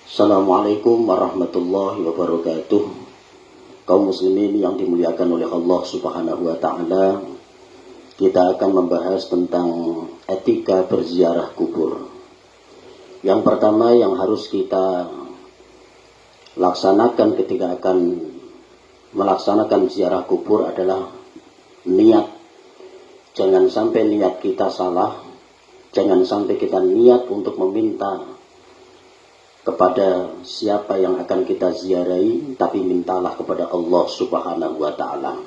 Assalamualaikum warahmatullahi wabarakatuh. Kaum muslimin yang dimuliakan oleh Allah Subhanahu wa taala, kita akan membahas tentang etika berziarah kubur. Yang pertama yang harus kita laksanakan ketika akan melaksanakan ziarah kubur adalah niat. Jangan sampai niat kita salah. Jangan sampai kita niat untuk meminta kepada siapa yang akan kita ziarahi, tapi mintalah kepada Allah Subhanahu wa taala.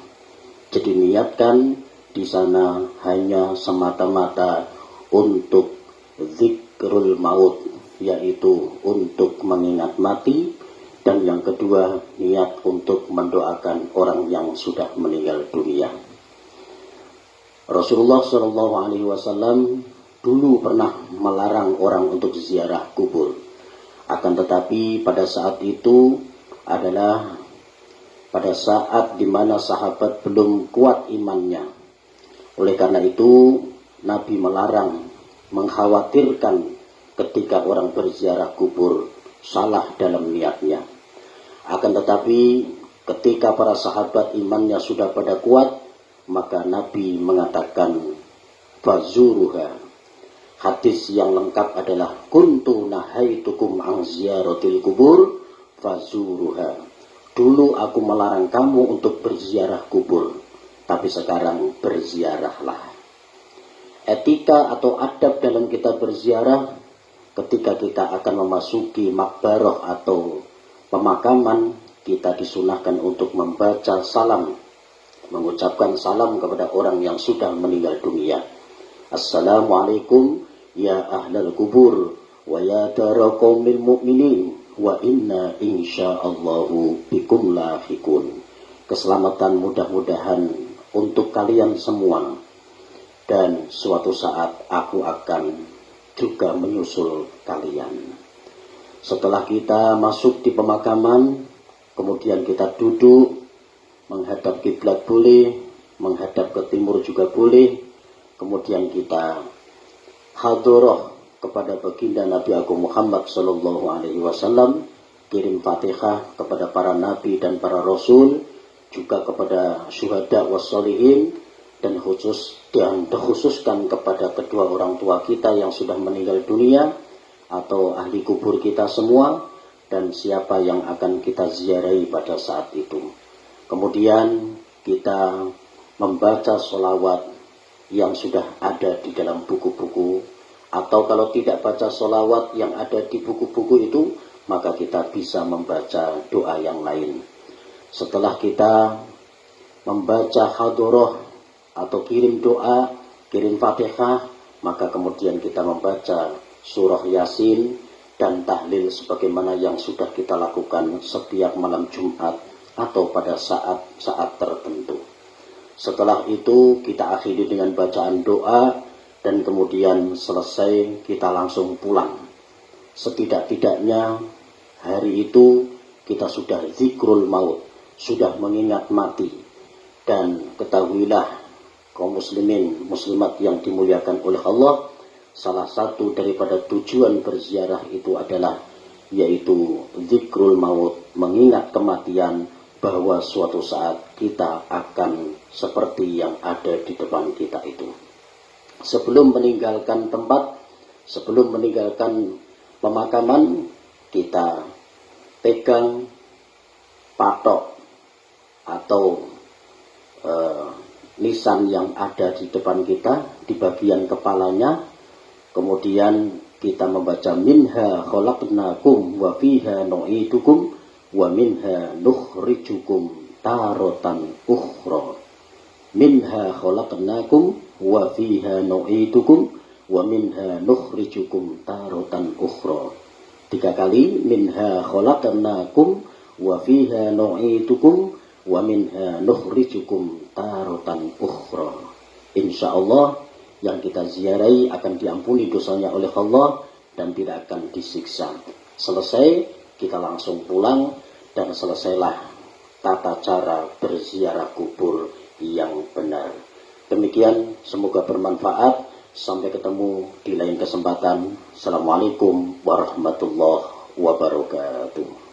Jadi niatkan di sana hanya semata-mata untuk zikrul maut, yaitu untuk mengingat mati, dan yang kedua niat untuk mendoakan orang yang sudah meninggal dunia. Rasulullah SAW dulu pernah melarang orang untuk ziarah kubur. Akan tetapi pada saat itu adalah pada saat di mana sahabat belum kuat imannya. Oleh karena itu Nabi melarang, mengkhawatirkan ketika orang berziarah kubur salah dalam niatnya. Akan tetapi ketika para sahabat imannya sudah pada kuat, maka Nabi mengatakan fazuruha. Hadis yang lengkap adalah kuntu nahaitukum an ziyaratil kubur fazuruha. Dulu aku melarang kamu untuk berziarah kubur, tapi sekarang berziarahlah. Etika atau adab dalam kita berziarah, ketika kita akan memasuki makbarah atau pemakaman, kita disunahkan untuk membaca salam, mengucapkan salam kepada orang yang sudah meninggal dunia. Assalamualaikum ya ahlal kubur wa ya dara qaumil mu'minin wa inna insyaallahu bikum lahiqun. Keselamatan mudah-mudahan untuk kalian semua, dan suatu saat aku akan juga menyusul kalian. Setelah kita masuk di pemakaman, kemudian kita duduk menghadap kiblat boleh, menghadap ke timur juga boleh. Kemudian kita hadroh kepada baginda Nabi Agung Muhammad SAW, kirim Fatihah kepada para nabi dan para rasul, juga kepada syuhada wassolihin, dan dikhususkan kepada kedua orang tua kita yang sudah meninggal dunia atau ahli kubur kita semua, dan siapa yang akan kita ziarahi pada saat itu. Kemudian kita membaca sholawat yang sudah ada di dalam buku-buku, atau kalau tidak baca sholawat yang ada di buku-buku itu, maka kita bisa membaca doa yang lain. Setelah kita membaca hadoroh atau kirim doa, kirim Fatihah, maka kemudian kita membaca surah Yasin dan tahlil sebagaimana yang sudah kita lakukan setiap malam Jumat atau pada saat-saat tertentu. Setelah itu kita akhiri dengan bacaan doa, dan kemudian selesai kita langsung pulang. Setidak-tidaknya hari itu kita sudah zikrul maut, sudah mengingat mati. Dan ketahuilah kaum muslimin muslimat yang dimuliakan oleh Allah, salah satu daripada tujuan berziarah itu adalah yaitu zikrul maut, mengingat kematian, bahwa suatu saat kita akan seperti yang ada di depan kita itu. Sebelum meninggalkan tempat, sebelum meninggalkan pemakaman, kita pegang patok atau nisan yang ada di depan kita, di bagian kepalanya. Kemudian kita membaca minha khalaqnakum wa fiha nu'idukum wa minha nukhrijukum taratan ukhra. Minha khalaqnakum wa fiha nu'idukum wa minha nukhrijukum taratan ukhra. 3 kali, minha khalaqnakum wa fiha nu'idukum wa minha nukhrijukum taratan ukhra. Insyaallah yang kita ziarahi akan diampuni dosanya oleh Allah dan tidak akan disiksa. Selesai kita langsung pulang, dan selesailah tata cara berziarah kubur yang benar. Demikian, semoga bermanfaat. Sampai ketemu di lain kesempatan. Assalamualaikum warahmatullahi wabarakatuh.